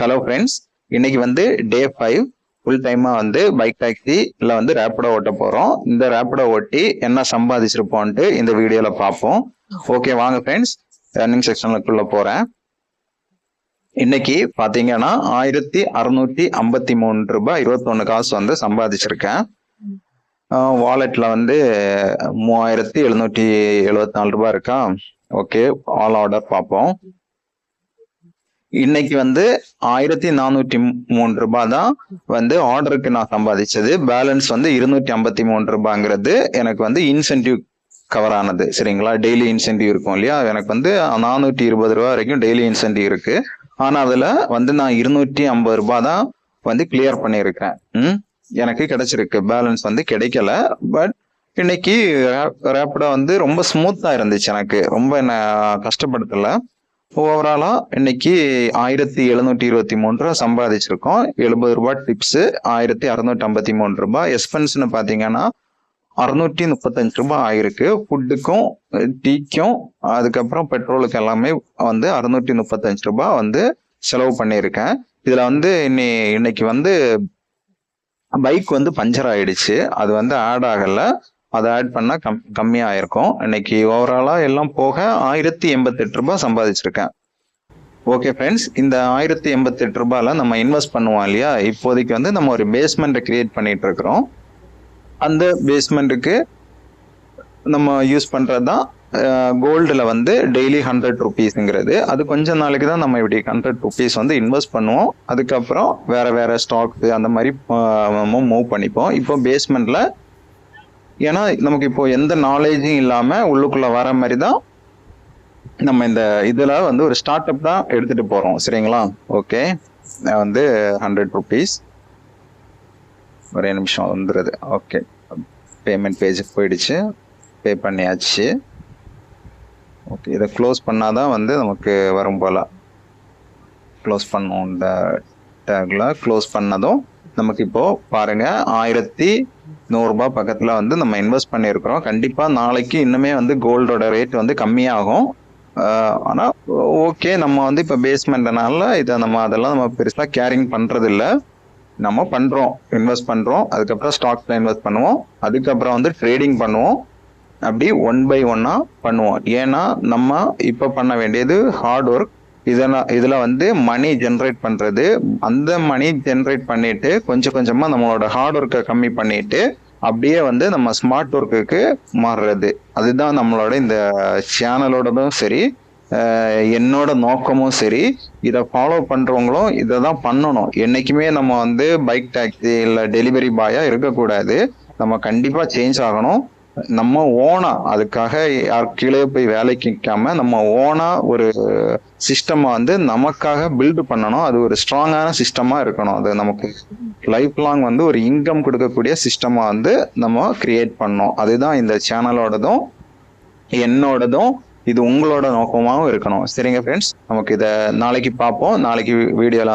Hello friends, இன்னைக்கு வந்து டே 5 full டைமா வந்து பைக் டாக்ஸி இல்ல வந்து ரேப்பிடோ ஓட்ட போறோம். இந்த ரேப்பிடோ ஓட்டி என்ன சம்பாதிச்சிருப்போம்ட்டு இந்த வீடியோல பார்ப்போம். ஓகே வாங்க ஃப்ரெண்ட்ஸ், ரன்னிங் செக்ஷனுக்குள்ள போறேன். இன்னைக்கு பாத்தீங்கன்னா 1653 ரூபாய் 21 காசு வந்து சம்பாதிச்சிருக்கேன். வாலெட்ல வந்து 3774 ரூபாய் இருக்கா. ஓகே, ஆல் ஆர்டர் பார்ப்போம். இன்னைக்கு வந்து 1403 ரூபாய் தான் வந்து ஆர்டருக்கு நான் சம்பாதிச்சது. பேலன்ஸ் வந்து 253 ரூபாங்கிறது எனக்கு வந்து இன்சென்டிவ் கவர் ஆனது. சரிங்களா, டெய்லி இன்சென்டிவ் இருக்கும் இல்லையா, எனக்கு வந்து 420 ரூபாய் வரைக்கும் டெய்லி இன்சென்டிவ் இருக்கு. ஆனா அதுல வந்து நான் 250 ரூபாய் தான் வந்து கிளியர் பண்ணியிருக்கேன். எனக்கு கிடைச்சிருக்கு, பேலன்ஸ் வந்து கிடைக்கல. பட் இன்னைக்கு ரேப்பிடோ வந்து ரொம்ப ஸ்மூத்தா இருந்துச்சு, எனக்கு ரொம்ப என்ன கஷ்டப்படுத்தல. ஓவராலா இன்னைக்கு 1723 ரூபாய் சம்பாதிச்சிருக்கோம். 70 ரூபாய் டிப்ஸ், 1653 ரூபாய் எக்ஸ்பென்ஸ்னு பாத்தீங்கன்னா 635 ரூபாய் ஆயிருக்கு. ஃபுட்டுக்கும் டீக்கும் அதுக்கப்புறம் பெட்ரோலுக்கு எல்லாமே வந்து 635 ரூபாய் வந்து செலவு பண்ணியிருக்கேன். இதுல வந்து இன்னைக்கு வந்து பைக் வந்து பஞ்சர் ஆயிடுச்சு, அது வந்து ஆட் ஆகல. அதை ஆட் பண்ணா கம்மியா இருக்கும். இன்னைக்கு ஓவராலா எல்லாம் போக 1088 ரூபாய் சம்பாதிச்சிருக்கேன். ஓகே ஃப்ரெண்ட்ஸ், இந்த 1088 ரூபாயில நம்ம இன்வெஸ்ட் பண்ணுவோம் இல்லையா. இப்போதைக்கு வந்து நம்ம ஒரு பேஸ்மெண்ட் கிரியேட் பண்ணிட்டு இருக்கிறோம். அந்த பேஸ்மெண்ட்டுக்கு நம்ம யூஸ் பண்றதுதான் கோல்டுல வந்து டெய்லி 100 ருபீஸ்ங்கிறது. அது கொஞ்ச நாளைக்கு தான் நம்ம இப்படி 100 ருபீஸ் வந்து இன்வெஸ்ட் பண்ணுவோம். அதுக்கப்புறம் வேற ஸ்டாக்ஸ் அந்த மாதிரி மூவ் பண்ணிப்போம். இப்போ பேஸ்மெண்ட்ல ஏன்னா நமக்கு இப்போ எந்த நாலேஜும் இல்லாம உள்ளுக்குள்ள வர மாதிரி தான் நம்ம இந்த இதுல வந்து ஒரு ஸ்டார்ட் அப் தான் எடுத்துட்டு போறோம். சரிங்களா, ஓகே. வந்து 100 ருபீஸ் ஒரே நிமிஷம் வந்துடுது. ஓகே, பேமெண்ட் பேஜுக்கு போயிடுச்சு, பே பண்ணியாச்சு. ஓகே, இதை க்ளோஸ் பண்ணாதான் வந்து நமக்கு வரும் போல. க்ளோஸ் பண்ணுவோம், இந்த டேக்ல க்ளோஸ் பண்ணதும் நமக்கு இப்போ பாருங்க 1100 ரூபாய் பக்கத்துல வந்து நம்ம இன்வெஸ்ட் பண்ணியிருக்கிறோம். கண்டிப்பா நாளைக்கு இன்னுமே வந்து கோல்டோட ரேட் வந்து கம்மியாகும். ஆனா ஓகே, நம்ம வந்து இப்ப பேஸ்மெண்ட்னால இதை அதெல்லாம் நம்ம பெருசா கேரிங் பண்றது இல்லை. நம்ம பண்றோம், இன்வெஸ்ட் பண்றோம், அதுக்கப்புறம் ஸ்டாக்ஸ்ல இன்வெஸ்ட் பண்ணுவோம், அதுக்கப்புறம் வந்து ட்ரேடிங் பண்ணுவோம். அப்படி 1 by 1 பண்ணுவோம். ஏன்னா நம்ம இப்ப பண்ண வேண்டியது ஹார்ட் ஒர்க். இதுல வந்து மணி ஜென்ரேட் பண்றது. அந்த மணி ஜென்ரேட் பண்ணிட்டு கொஞ்சம் கொஞ்சமா நம்மளோட ஹார்ட் ஒர்க்கை கம்மி பண்ணிட்டு அப்படியே வந்து நம்ம ஸ்மார்ட் ஒர்க்குக்கு மாறுறது. அதுதான் நம்மளோட இந்த சேனலோடதும் சரி, என்னோட நோக்கமும் சரி. இதை ஃபாலோ பண்றவங்களும் இதை தான் பண்ணணும். என்னைக்குமே நம்ம வந்து பைக் டாக்ஸி இல்லை டெலிவரி பாயா இருக்கக்கூடாது. நம்ம கண்டிப்பா சேஞ்ச் ஆகணும். நம்ம ஓனா, அதுக்காக யார் கீழே போய் வேலைக்கு நிற்காம நம்ம ஓனா ஒரு சிஸ்டமா வந்து நமக்காக பில்டு பண்ணணும். அது ஒரு ஸ்ட்ராங்கான சிஸ்டமா இருக்கணும். அது நமக்கு லைஃப் லாங் வந்து ஒரு இன்கம் கொடுக்கக்கூடிய சிஸ்டமா வந்து நம்ம கிரியேட் பண்ணோம். அதுதான் இந்த சேனலோடதும் என்னோடதும், இது உங்களோட நோக்கமாகவும் இருக்கணும். சரிங்க ஃப்ரெண்ட்ஸ், நமக்கு இதை நாளைக்கு பார்ப்போம். நாளைக்கு வீடியோல